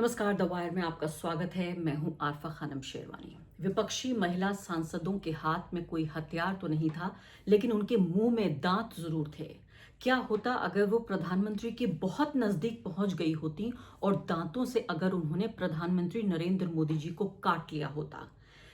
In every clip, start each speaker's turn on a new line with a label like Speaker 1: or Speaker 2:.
Speaker 1: नमस्कार, the wire में आपका स्वागत है। मैं हूं आरफा खानम शेरवानी। विपक्षी महिला सांसदों के हाथ में कोई हथियार तो नहीं था, लेकिन उनके मुंह में दांत जरूर थे। क्या होता अगर वो प्रधानमंत्री के बहुत नजदीक पहुंच गई होती और दांतों से अगर उन्होंने प्रधानमंत्री नरेंद्र मोदी जी को काट लिया होता।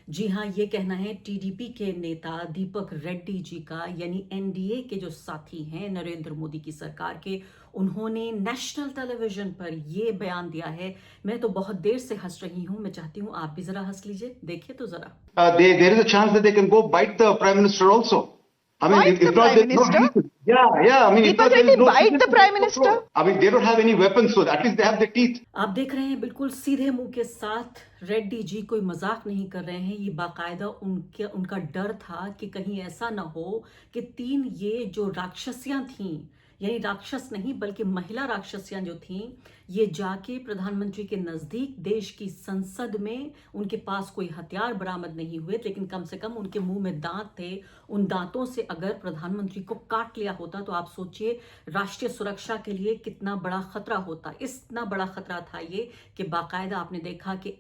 Speaker 1: जी हाँ, ये कहना है टीडीपी के नेता दीपक रेड्डी जी का, यानी एनडीए के जो साथी हैं नरेंद्र मोदी की सरकार के। उन्होंने नेशनल टेलीविजन पर ये बयान दिया है। मैं तो बहुत देर से हंस रही हूं, मैं चाहती हूं आप भी जरा हंस लीजिए, देखिए तो जरा।
Speaker 2: There is a chance that they can go bite the prime minister also. I mean,
Speaker 3: Bite the
Speaker 2: if not,
Speaker 3: prime
Speaker 2: there is no
Speaker 3: minister?
Speaker 2: reason. Yeah. I mean, if
Speaker 3: Deepak
Speaker 2: not, there
Speaker 3: Reddy
Speaker 2: is no
Speaker 3: bite
Speaker 2: reason
Speaker 3: the
Speaker 2: to
Speaker 3: prime
Speaker 2: go
Speaker 3: minister?
Speaker 2: pro. I mean, they don't have any weapons, so at least they have the teeth.
Speaker 1: आप देख रहे हैं, बिल्कुल सीधे मुंह के साथ रेड्डी जी कोई मजाक नहीं कर रहे हैं। ये बाकायदा उनका डर था कि कहीं ऐसा ना हो कि तीन ये जो राक्षसियां थीं, यानी राक्षस नहीं बल्कि महिला राक्षसियां जो थीं, ये जाके प्रधानमंत्री के नजदीक देश की संसद में, उनके पास कोई हथियार बरामद नहीं हुए, लेकिन कम से कम उनके मुंह में दांत थे। उन दांतों से अगर प्रधानमंत्री को काट लिया होता तो आप सोचिए राष्ट्रीय सुरक्षा के लिए कितना बड़ा खतरा होता। इतना बड़ा खतरा था ये कि बाकायदा आपने देखा कि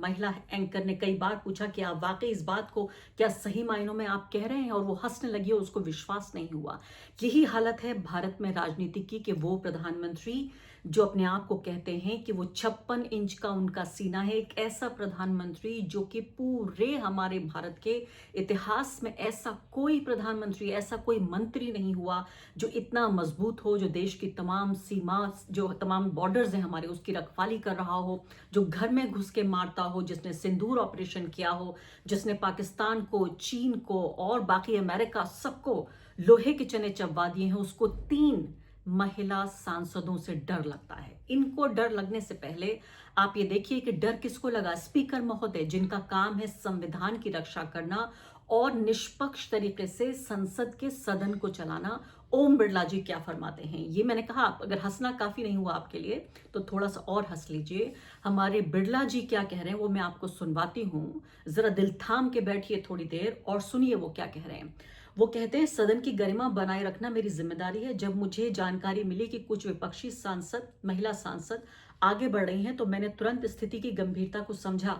Speaker 1: महिला एंकर ने कई बार पूछा कि आप वाकई इस बात को क्या सही मायनों में आप कह रहे हैं, और वो हंसने लगी और उसको विश्वास नहीं हुआ। यही हालत है भारत में राजनीति की कि वो प्रधानमंत्री जो अपने आप को कहते हैं कि वो 56 इंच का उनका सीना है, एक ऐसा प्रधानमंत्री जो कि पूरे हमारे भारत के इतिहास में ऐसा कोई प्रधानमंत्री, ऐसा कोई मंत्री नहीं हुआ जो इतना मजबूत हो, जो देश की तमाम सीमा, जो तमाम बॉर्डर्स हैं हमारे, उसकी रखवाली कर रहा हो, जो घर में घुस के मारता हो, जिसने सिंदूर ऑपरेशन किया हो, जिसने पाकिस्तान को, चीन को और बाकी अमेरिका सबको लोहे के चने चबवा दिए हैं। उसको 3 महिला सांसदों से डर लगता है। इनको डर लगने से पहले आप ये देखिए कि डर किसको लगा। स्पीकर महोदय, जिनका काम है संविधान की रक्षा करना और निष्पक्ष तरीके से संसद के सदन को चलाना, ओम बिरला जी क्या फरमाते हैं। ये मैंने कहा, अगर हंसना काफी नहीं हुआ आपके लिए तो थोड़ा सा और हंस लीजिए। हमारे बिरला जी क्या कह रहे हैं वो मैं आपको सुनवाती हूँ। जरा दिल थाम के बैठिए थोड़ी देर और सुनिए वो क्या कह रहे हैं। वो कहते हैं, सदन की गरिमा बनाए रखना मेरी जिम्मेदारी है। जब मुझे जानकारी मिली कि कुछ विपक्षी सांसद, महिला सांसद आगे बढ़ रही हैं तो मैंने तुरंत स्थिति की गंभीरता को समझा।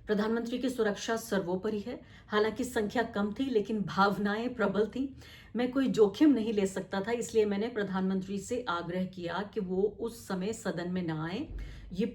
Speaker 1: प्रधानमंत्री की सुरक्षा सर्वोपरि है। हालांकि संख्या कम थी लेकिन भावनाएं प्रबल थी। मैं कोई जोखिम नहीं ले सकता था, इसलिए मैंने प्रधानमंत्री से आग्रह किया कि वो उस समय सदन में न आए। ये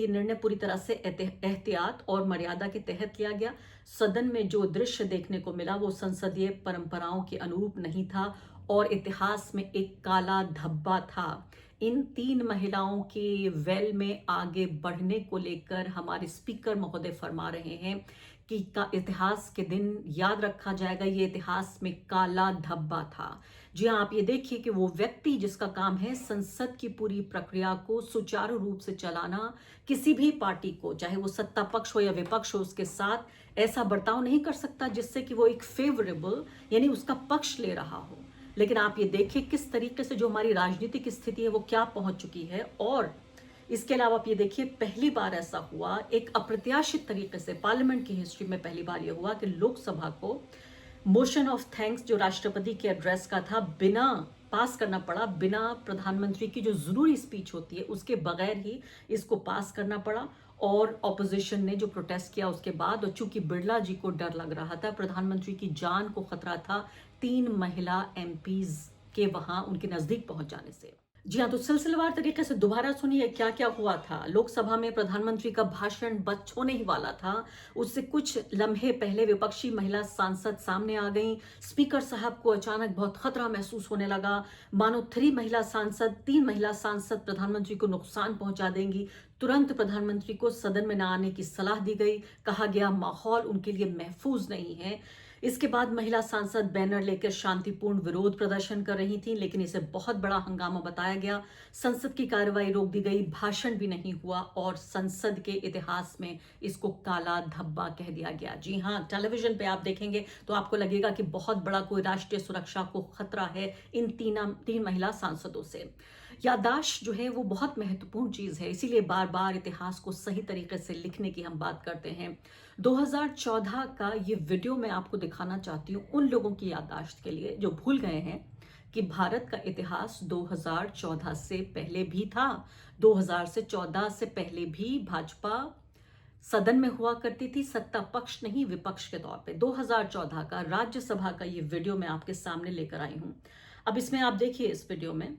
Speaker 1: निर्णय पूरी तरह से एहतियात और मर्यादा के तहत लिया गया। सदन में जो दृश्य देखने को मिला वो संसदीय परंपराओं के अनुरूप नहीं था और इतिहास में एक काला धब्बा था। इन 3 महिलाओं के वेल में आगे बढ़ने को लेकर हमारे स्पीकर महोदय फरमा रहे हैं कि का इतिहास के दिन याद रखा जाएगा। ये इतिहास में काला धब्बा था। जी हाँ, आप ये देखिए कि वो व्यक्ति जिसका काम है संसद की पूरी प्रक्रिया को सुचारू रूप से चलाना, किसी भी पार्टी को, चाहे वो सत्ता पक्ष हो या विपक्ष हो, उसके साथ ऐसा बर्ताव नहीं कर सकता जिससे कि वो एक फेवरेबल, यानी उसका पक्ष ले रहा हो। लेकिन आप ये देखिए किस तरीके से जो हमारी राजनीतिक स्थिति है वो क्या पहुंच चुकी है। और इसके अलावा आप ये देखिए, पहली बार ऐसा हुआ एक अप्रत्याशित तरीके से, पार्लियामेंट की हिस्ट्री में पहली बार यह हुआ कि लोकसभा को मोशन ऑफ थैंक्स जो राष्ट्रपति के एड्रेस का था, बिना पास करना पड़ा, बिना प्रधानमंत्री की जो जरूरी स्पीच होती है उसके बगैर ही इसको पास करना पड़ा। और ऑपोजिशन ने जो प्रोटेस्ट किया उसके बाद, और चूंकि बिरला जी को डर लग रहा था, प्रधानमंत्री की जान को खतरा था 3 महिला एमपीज के वहां उनके नजदीक पहुंच जाने से। जी हाँ, तो सिलसिलेवार तरीके से दोबारा सुनिए क्या क्या हुआ था। लोकसभा में प्रधानमंत्री का भाषण बच होने ही वाला था, उससे कुछ लम्हे पहले विपक्षी महिला सांसद सामने आ गईं। स्पीकर साहब को अचानक बहुत खतरा महसूस होने लगा, मानो 3 महिला सांसद प्रधानमंत्री को नुकसान पहुंचा देंगी। तुरंत प्रधानमंत्री को सदन में न आने की सलाह दी गई। कहा गया माहौल उनके लिए महफूज नहीं है। इसके बाद महिला सांसद बैनर लेकर शांतिपूर्ण विरोध प्रदर्शन कर रही थीं, लेकिन इसे बहुत बड़ा हंगामा बताया गया। संसद की कार्रवाई रोक दी गई, भाषण भी नहीं हुआ और संसद के इतिहास में इसको काला धब्बा कह दिया गया। जी हाँ, टेलीविजन पे आप देखेंगे तो आपको लगेगा कि बहुत बड़ा कोई राष्ट्रीय सुरक्षा को खतरा है इन 3 महिला सांसदों से। याददाश्त जो है वो बहुत महत्वपूर्ण चीज़ है, इसीलिए बार बार इतिहास को सही तरीके से लिखने की हम बात करते हैं। 2014 का ये वीडियो मैं आपको दिखाना चाहती हूँ उन लोगों की याददाश्त के लिए जो भूल गए हैं कि भारत का इतिहास 2014 से पहले भी था। 2014 से पहले भी भाजपा सदन में हुआ करती थी, सत्ता पक्ष नहीं विपक्ष के तौर पे। 2014 का राज्यसभा का ये वीडियो मैं आपके सामने लेकर आई हूं। अब इसमें आप देखिए, इस वीडियो में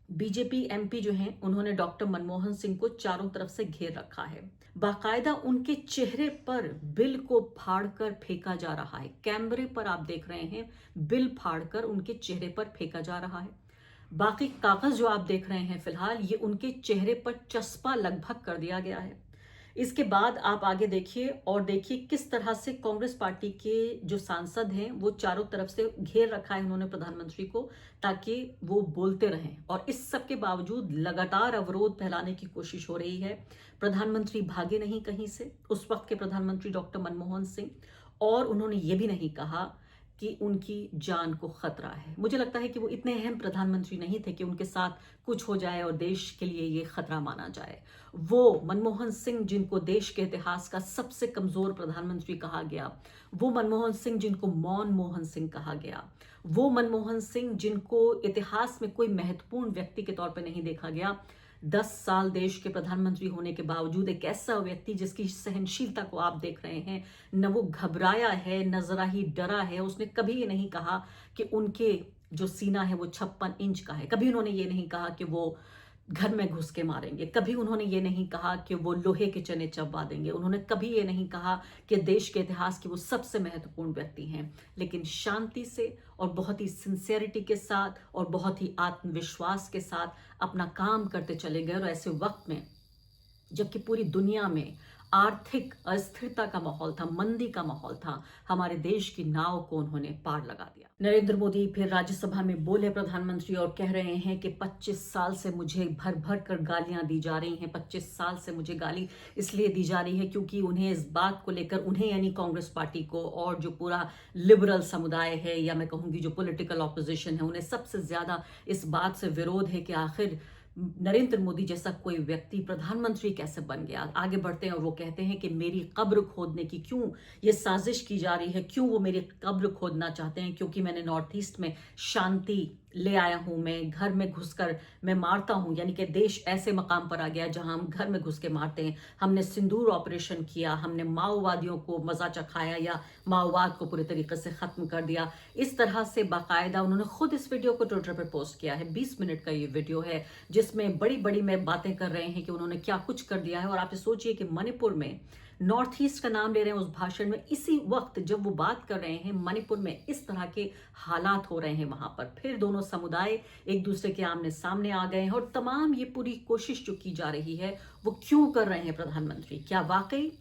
Speaker 1: बीजेपी एमपी जो हैं उन्होंने डॉक्टर मनमोहन सिंह को चारों तरफ से घेर रखा है। बाकायदा उनके चेहरे पर बिल को फाड़कर फेंका जा रहा है। कैमरे पर आप देख रहे हैं, बिल फाड़कर उनके चेहरे पर फेंका जा रहा है। बाकी कागज जो आप देख रहे हैं फिलहाल, ये उनके चेहरे पर चस्पा लगभग कर दिया गया है। इसके बाद आप आगे देखिए और देखिए किस तरह से कांग्रेस पार्टी के जो सांसद हैं वो चारों तरफ से घेर रखा है उन्होंने प्रधानमंत्री को, ताकि वो बोलते रहें। और इस सब के बावजूद लगातार अवरोध फैलाने की कोशिश हो रही है। प्रधानमंत्री भागे नहीं कहीं से, उस वक्त के प्रधानमंत्री डॉक्टर मनमोहन सिंह, और उन्होंने ये भी नहीं कहा कि उनकी जान को खतरा है। मुझे लगता है कि वो इतने अहम प्रधानमंत्री नहीं थे कि उनके साथ कुछ हो जाए और देश के लिए ये खतरा माना जाए। वो मनमोहन सिंह जिनको देश के इतिहास का सबसे कमजोर प्रधानमंत्री कहा गया, वो मनमोहन सिंह जिनको मौन मोहन सिंह कहा गया, वो मनमोहन सिंह जिनको इतिहास में कोई महत्वपूर्ण व्यक्ति के तौर पर नहीं देखा गया, 10 साल देश के प्रधानमंत्री होने के बावजूद एक ऐसा व्यक्ति जिसकी सहनशीलता को आप देख रहे हैं, न वो घबराया है न जरा ही डरा है। उसने कभी ये नहीं कहा कि उनके जो सीना है वो 56 इंच का है, कभी उन्होंने ये नहीं कहा कि वो घर में घुस के मारेंगे, कभी उन्होंने ये नहीं कहा कि वो लोहे के चने चबा देंगे, उन्होंने कभी ये नहीं कहा कि देश के इतिहास के वो सबसे महत्वपूर्ण व्यक्ति हैं। लेकिन शांति से और बहुत ही सिंसियरिटी के साथ और बहुत ही आत्मविश्वास के साथ अपना काम करते चले गए। और ऐसे वक्त में जबकि पूरी दुनिया में आर्थिक अस्थिरता का माहौल था, मंदी का माहौल था, हमारे देश की नाव को उन्होंने पार लगा दिया। नरेंद्र मोदी फिर राज्यसभा में बोले प्रधानमंत्री और कह रहे हैं कि 25 साल से मुझे भर भर कर गालियां दी जा रही हैं। 25 साल से मुझे गाली इसलिए दी जा रही है क्योंकि उन्हें इस बात को लेकर, उन्हें यानी कांग्रेस पार्टी को और जो पूरा लिबरल समुदाय है, या मैं कहूंगी जो पॉलिटिकल ऑपोजिशन है, उन्हें सबसे ज्यादा इस बात से विरोध है कि आखिर नरेंद्र मोदी जैसा कोई व्यक्ति प्रधानमंत्री कैसे बन गया। आगे बढ़ते हैं और वो कहते हैं कि मेरी कब्र खोदने की क्यों ये साजिश की जा रही है, क्यों वो मेरी कब्र खोदना चाहते हैं, क्योंकि मैंने नॉर्थ ईस्ट में शांति ले आया हूं, मैं घर में घुसकर मैं मारता हूं, यानी कि देश ऐसे मकाम पर आ गया जहां हम घर में घुस के मारते हैं। हमने सिंदूर ऑपरेशन किया, हमने माओवादियों को मजा चखाया या माओवाद को पूरे तरीके से खत्म कर दिया। इस तरह से बाकायदा उन्होंने खुद इस वीडियो को ट्विटर पर पोस्ट किया है। 20 मिनट का ये वीडियो है जिसमें बड़ी बड़ी में बातें कर रहे हैं कि उन्होंने क्या कुछ कर दिया है। और आप सोचिए कि मणिपुर में नॉर्थ ईस्ट का नाम ले रहे हैं उस भाषण में, इसी वक्त जब वो बात कर रहे हैं मणिपुर में इस तरह के हालात हो रहे हैं वहां पर। फिर दोनों समुदाय एक दूसरे के आमने सामने आ गए हैं और तमाम ये पूरी कोशिश जो की जा रही है वो क्यों कर रहे हैं प्रधानमंत्री। क्या वाकई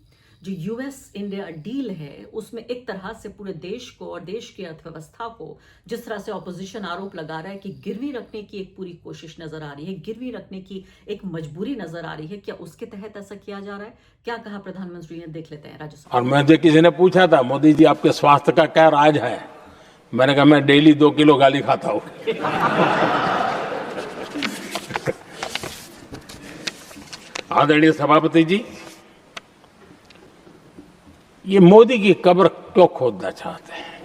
Speaker 1: जो यूएस इंडिया डील है उसमें एक तरह से पूरे देश को और देश की अर्थव्यवस्था को, जिस तरह से ऑपोजिशन आरोप लगा रहा है कि गिरवी रखने की एक पूरी कोशिश नजर आ रही है, गिरवी रखने की एक मजबूरी नजर आ रही है, क्या उसके तहत ऐसा किया जा रहा है? क्या कहा प्रधानमंत्री ने, देख लेते हैं राजस्थान।
Speaker 3: और मुझे किसी ने पूछा था, मोदी जी आपके स्वास्थ्य का क्या राज है? मैंने कहा मैं डेली 2 किलो गाली खाता हूं। आदरणीय सभापति जी, ये मोदी की कब्र क्यों खोदना चाहते हैं?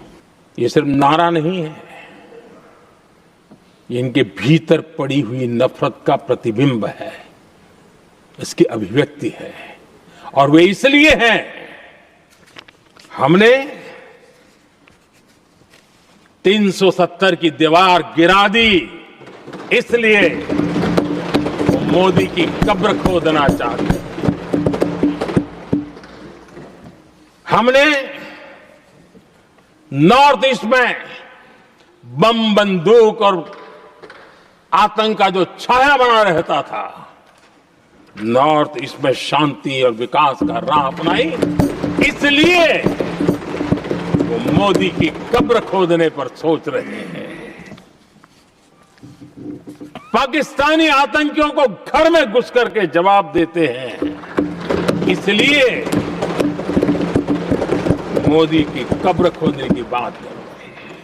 Speaker 3: ये सिर्फ नारा नहीं है, ये इनके भीतर पड़ी हुई नफरत का प्रतिबिंब है, इसकी अभिव्यक्ति है। और वे इसलिए हैं, हमने 370 की दीवार गिरा दी, इसलिए वो मोदी की कब्र खोदना चाहते हैं। हमने नॉर्थ ईस्ट में बम बंदूक और आतंक का जो छाया बना रहता था, नॉर्थ ईस्ट में शांति और विकास का राह अपनाई, इसलिए वो मोदी की कब्र खोदने पर सोच रहे हैं। पाकिस्तानी आतंकियों को घर में घुस करके जवाब देते हैं, इसलिए मोदी की कब्र खोदने की बात कर रहे हैं।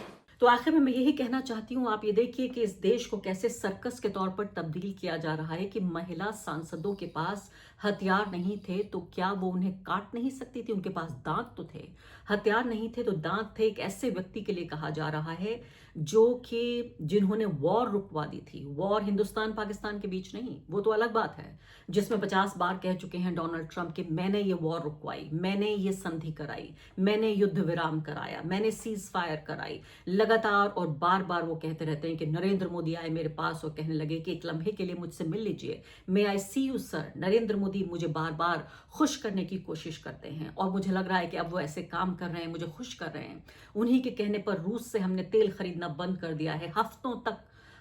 Speaker 1: तो आखिर में मैं यही कहना चाहती हूँ, आप ये देखिए कि इस देश को कैसे सर्कस के तौर पर तब्दील किया जा रहा है कि महिला सांसदों के पास हथियार नहीं थे तो क्या वो उन्हें काट नहीं सकती थी? उनके पास दांत तो थे, हथियार नहीं थे तो दांत थे। एक ऐसे व्यक्ति के लिए कहा जा रहा है जो कि जिन्होंने वॉर रुकवा दी थी। वॉर हिंदुस्तान पाकिस्तान के बीच नहीं, वो तो अलग बात है, जिसमें 50 बार कह चुके हैं डोनाल्ड ट्रंप कि मैंने ये वॉर रुकवाई, मैंने ये संधि कराई, मैंने युद्ध विराम कराया, मैंने सीज फायर कराई। लगातार और बार बार वो कहते रहते हैं कि नरेंद्र मोदी आए मेरे पास और कहने लगे कि एक लम्हे के लिए मुझसे मिल लीजिए, मे आई सी यू सर। नरेंद्र मोदी मुझे बार बार खुश करने की कोशिश करते हैं और मुझे लग रहा है कि अब वो ऐसे काम कर रहे हैं, मुझे खुश कर रहे हैं। उन्हीं के कहने पर रूस से हमने तेल खरीदना बंद कर दिया है। हफ्तों तक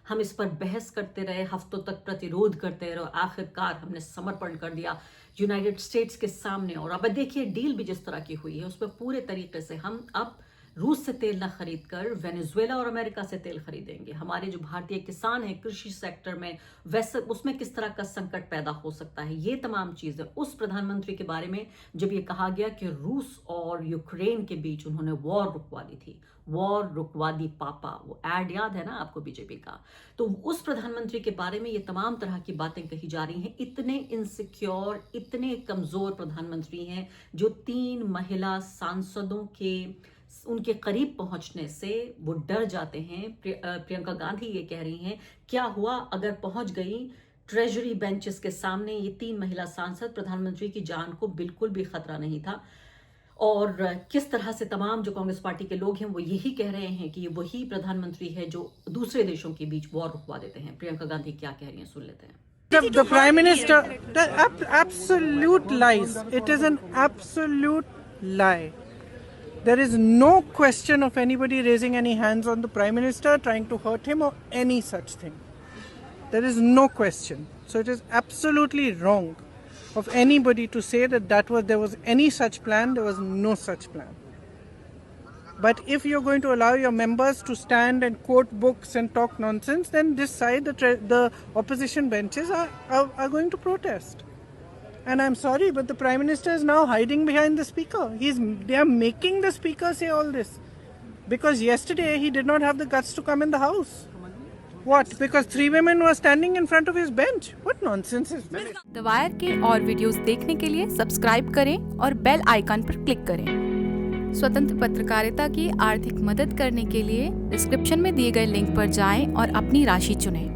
Speaker 1: हम इस पर बहस करते रहे, हफ्तों तक प्रतिरोध करते रहे और आखिरकार हमने समर्पण कर दिया यूनाइटेड स्टेट्स के सामने। और अब देखिए डील भी जिस तरह की हुई है उसमें पूरे तरीके से हम अब रूस से तेल न खरीद कर वेनेजुएला और अमेरिका से तेल खरीदेंगे। हमारे जो भारतीय किसान हैं कृषि सेक्टर में, वैसे उसमें किस तरह का संकट पैदा हो सकता है, ये तमाम चीजें उस प्रधानमंत्री के बारे में जब ये कहा गया कि रूस और यूक्रेन के बीच उन्होंने वॉर रुकवा दी थी, वॉर रुकवा दी पापा, वो एड याद है ना आपको बीजेपी का? तो उस प्रधानमंत्री के बारे में ये तमाम तरह की बातें कही जा रही हैं। इतने इनसिक्योर, इतने कमजोर प्रधानमंत्री हैं जो 3 महिला सांसदों के उनके करीब पहुंचने से वो डर जाते हैं। प्रियंका गांधी ये कह रही हैं, क्या हुआ अगर पहुंच गई ट्रेजरी बेंचेस के सामने ये 3 महिला सांसद? प्रधानमंत्री की जान को बिल्कुल भी खतरा नहीं था। और किस तरह से तमाम जो कांग्रेस पार्टी के लोग हैं वो यही कह रहे हैं कि ये वही प्रधानमंत्री है जो दूसरे देशों के बीच वॉर रुकवा देते हैं। प्रियंका गांधी क्या कह रही हैं, सुन लेते हैं।
Speaker 4: The Prime Minister, absolute lies. It is an absolute lie. There is no question of anybody raising any hands on the Prime Minister, trying to hurt him or any such thing. There is no question. So it is absolutely wrong of anybody to say that there was any such plan. There was no such plan. But if you're going to allow your members to stand and quote books and talk nonsense, then this side, the opposition benches are going to protest. And I'm sorry, but the Prime Minister is now hiding behind the Speaker. They are making the Speaker say all this. Because yesterday he did not have the guts to come in the House. What? Because 3 women were standing in front of his bench? What nonsense is this?
Speaker 5: The wire के और videos देखने के लिए subscribe करें और bell icon पर click करें। स्वतंत्र पत्रकारिता की आर्थिक मदद करने के लिए डिस्क्रिप्शन में दिए गए लिंक पर जाएं और अपनी राशि चुनें।